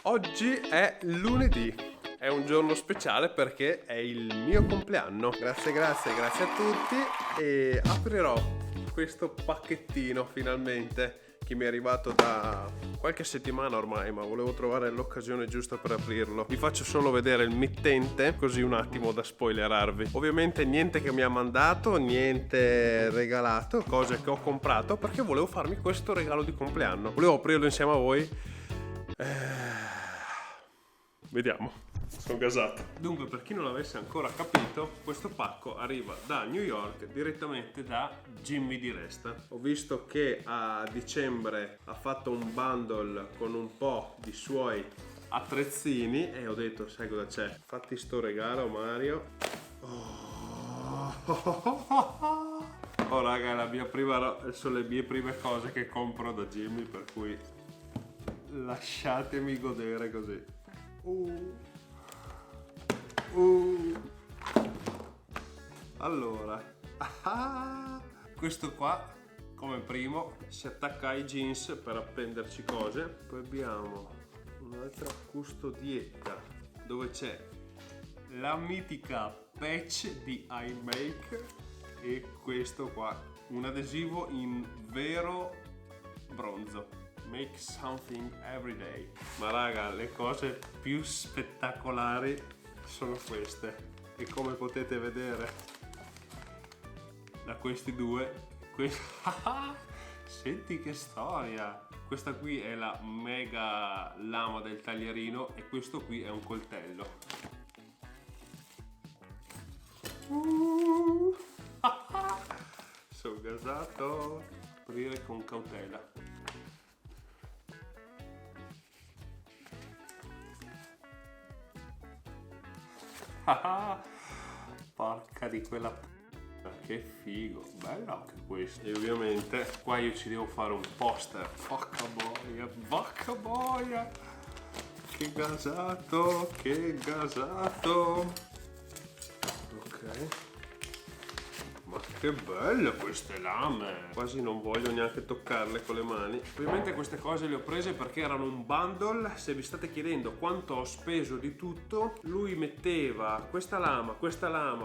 Oggi è lunedì, è un giorno speciale perché è il mio compleanno. Grazie a tutti e aprirò questo pacchettino finalmente che mi è arrivato da qualche settimana ormai, ma volevo trovare l'occasione giusta per aprirlo. Vi faccio solo vedere il mittente, così un attimo da spoilerarvi. Ovviamente niente che mi ha mandato, niente regalato, cose che ho comprato perché volevo farmi questo regalo di compleanno. Volevo aprirlo insieme a voi. Vediamo, sono gasato. Dunque, per chi non l'avesse ancora capito, questo pacco arriva da New York direttamente da Jimmy di Resta. Ho visto che a dicembre ha fatto un bundle con un po' di suoi attrezzini e ho detto, sai cosa c'è? Fatti sto regalo, Mario. Oh raga, sono le mie prime cose che compro da Jimmy, per cui lasciatemi godere così. Allora, questo qua come primo si attacca ai jeans per appenderci cose. Poi abbiamo un'altra custodietta dove c'è la mitica patch di iMake e questo qua, un adesivo in vero bronzo. Make something every day. Ma raga, le cose più spettacolari sono queste. E come potete vedere da questi due, senti che storia! Questa qui è la mega lama del taglierino e questo qui è un coltello. Sono gasato. Aprire con cautela. Porca di quella che figo, bello anche questo. E ovviamente qua io ci devo fare un poster. Porca boia, che gasato, ok. Ma che belle queste lame! Quasi non voglio neanche toccarle con le mani. Ovviamente queste cose le ho prese perché erano un bundle. Se vi state chiedendo quanto ho speso di tutto, lui metteva questa lama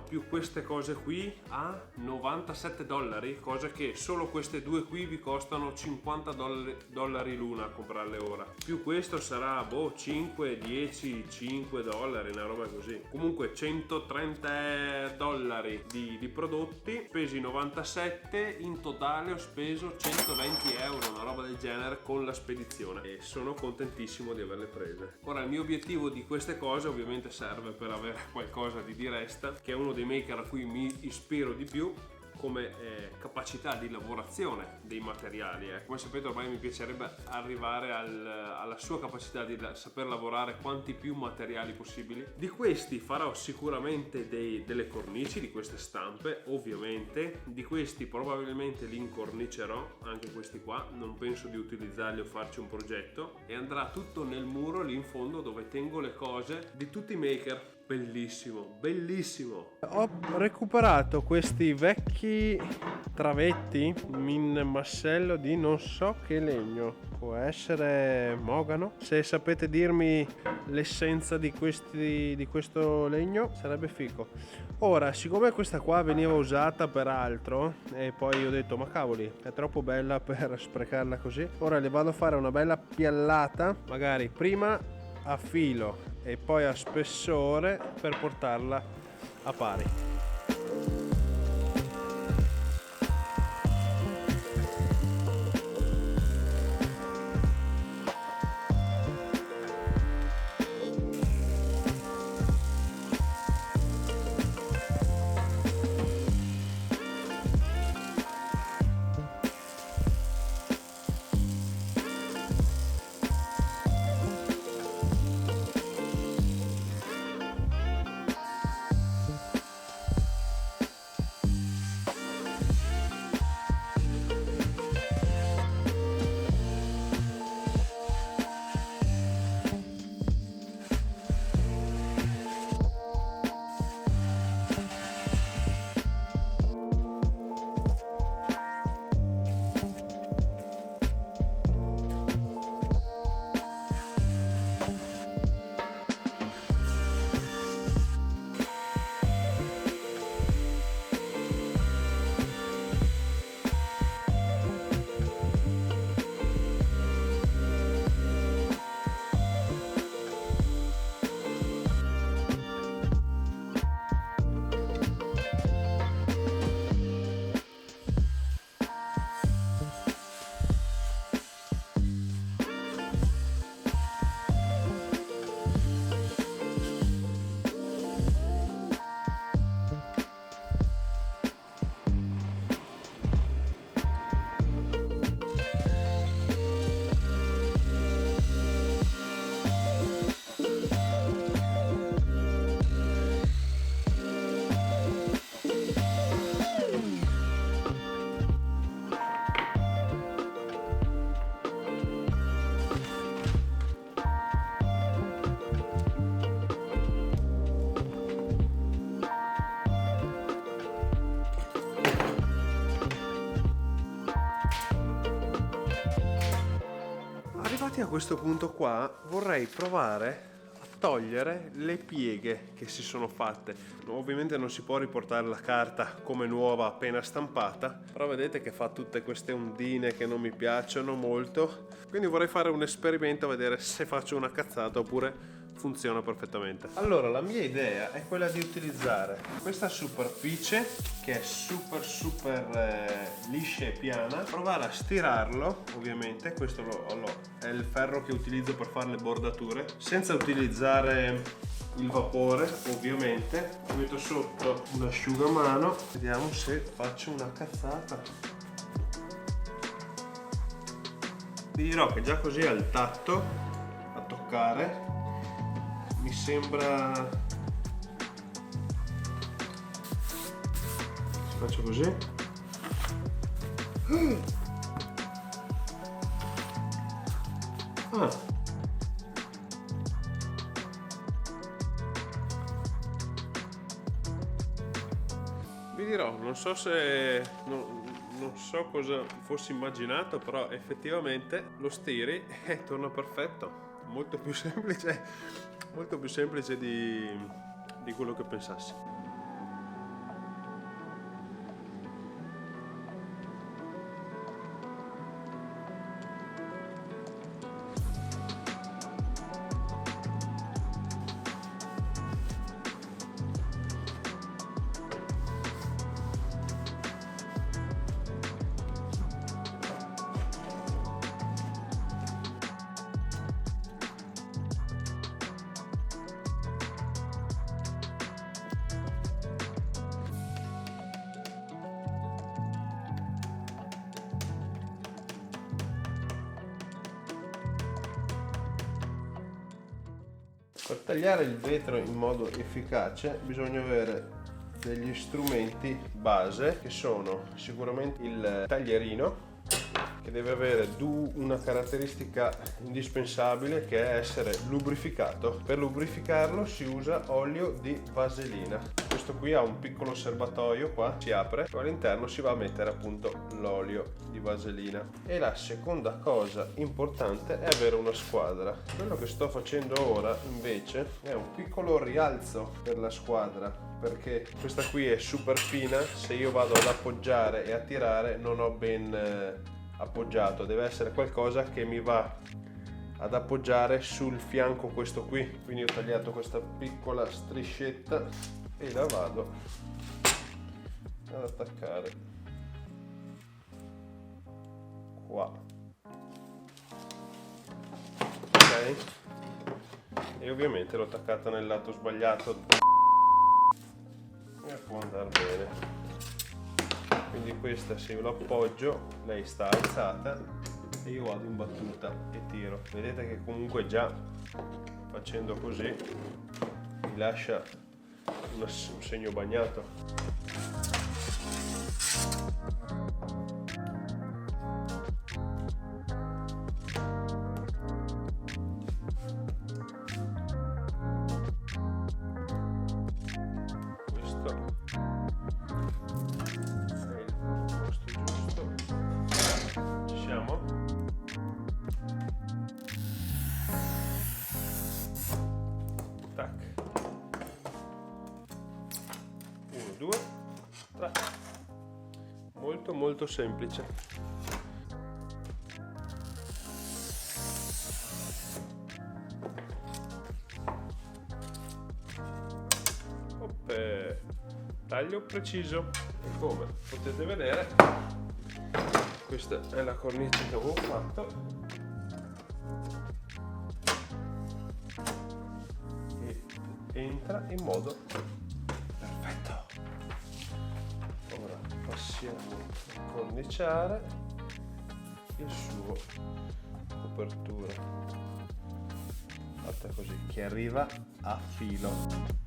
più queste cose qui a $97, cosa che solo queste due qui vi costano $50 l'una a comprarle ora. Più questo sarà 5, 10, $5, una roba così. Comunque $130 di prodotti. Spesi 97, in totale ho speso €120, una roba del genere con la spedizione e sono contentissimo di averle prese. Ora il mio obiettivo di queste cose ovviamente serve per avere qualcosa di Resta, che è uno dei maker a cui mi ispiro di più come capacità di lavorazione dei materiali. Come sapete ormai mi piacerebbe arrivare alla sua capacità di saper lavorare quanti più materiali possibili. Di questi farò sicuramente delle cornici, di queste stampe ovviamente, di questi probabilmente li incornicerò, anche questi qua, non penso di utilizzarli o farci un progetto, e andrà tutto nel muro lì in fondo dove tengo le cose di tutti i maker. Bellissimo, bellissimo. Ho recuperato questi vecchi travetti in massello di non so che legno. Può essere mogano. Se sapete dirmi l'essenza di questo legno sarebbe figo. Ora, siccome questa qua veniva usata per altro e poi ho detto ma cavoli, è troppo bella per sprecarla così, ora le vado a fare una bella piallata, magari prima a filo e poi a spessore per portarla a pari. Arrivati a questo punto qua, vorrei provare a togliere le pieghe che si sono fatte. Ovviamente non si può riportare la carta come nuova appena stampata, però vedete che fa tutte queste ondine che non mi piacciono molto, quindi vorrei fare un esperimento a vedere se faccio una cazzata oppure funziona perfettamente. Allora, la mia idea è quella di utilizzare questa superficie che è super liscia e piana, provare a stirarlo. Ovviamente questo è il ferro che utilizzo per fare le bordature, senza utilizzare il vapore. Ovviamente metto sotto un asciugamano, vediamo se faccio una cazzata. Vi dirò che già così al tatto, a toccare, mi sembra, se faccio così, vi dirò, non so se non so cosa fossi immaginato, però effettivamente lo stiri e torna perfetto. Molto più semplice di quello che pensassi. Per tagliare il vetro in modo efficace bisogna avere degli strumenti base, che sono sicuramente il taglierino, che deve avere una caratteristica indispensabile, che è essere lubrificato. Per lubrificarlo si usa olio di vaselina. Questo qui ha un piccolo serbatoio, qua si apre, e all'interno si va a mettere appunto l'olio di vaselina. E la seconda cosa importante è avere una squadra. Quello che sto facendo ora invece è un piccolo rialzo per la squadra, perché questa qui è super fina. Se io vado ad appoggiare e a tirare non ho ben appoggiato, deve essere qualcosa che mi va ad appoggiare sul fianco questo qui. Quindi ho tagliato questa piccola striscetta e la vado ad attaccare qua, ok? E ovviamente l'ho attaccata nel lato sbagliato e può andare bene. Quindi questa, se io lo appoggio, lei sta alzata e io vado in battuta e tiro. Vedete che comunque già facendo così mi lascia un segno bagnato. Tac. 1, 2, 3. Molto semplice. Oppe. Taglio preciso. E come potete vedere, questa è la cornice che avevo fatto. Entra in modo perfetto. Ora passiamo a corniciare il suo copertura, fatta così, che arriva a filo.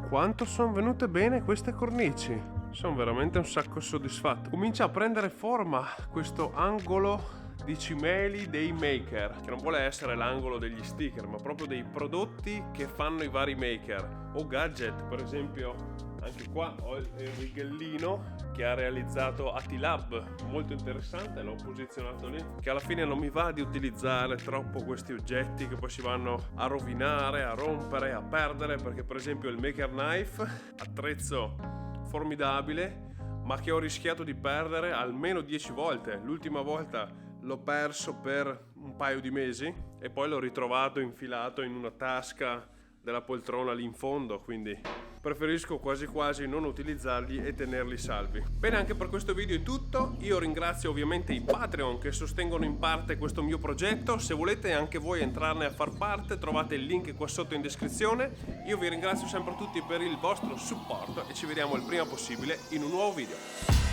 Quanto sono venute bene queste cornici, sono veramente un sacco soddisfatto. Comincia a prendere forma questo angolo di cimeli dei maker, che non vuole essere l'angolo degli sticker, ma proprio dei prodotti che fanno i vari maker o gadget. Per esempio anche qua ho il rigellino che ha realizzato Atilab, molto interessante, l'ho posizionato lì, che alla fine non mi va di utilizzare troppo questi oggetti che poi si vanno a rovinare, a rompere, a perdere, perché per esempio il Maker Knife, attrezzo formidabile, ma che ho rischiato di perdere almeno 10 volte. L'ultima volta l'ho perso per un paio di mesi e poi l'ho ritrovato infilato in una tasca della poltrona lì in fondo, quindi preferisco quasi quasi non utilizzarli e tenerli salvi. Bene, anche per questo video è tutto. Io ringrazio ovviamente i Patreon che sostengono in parte questo mio progetto. Se volete anche voi entrarne a far parte, trovate il link qua sotto in descrizione. Io vi ringrazio sempre tutti per il vostro supporto e ci vediamo il prima possibile in un nuovo video.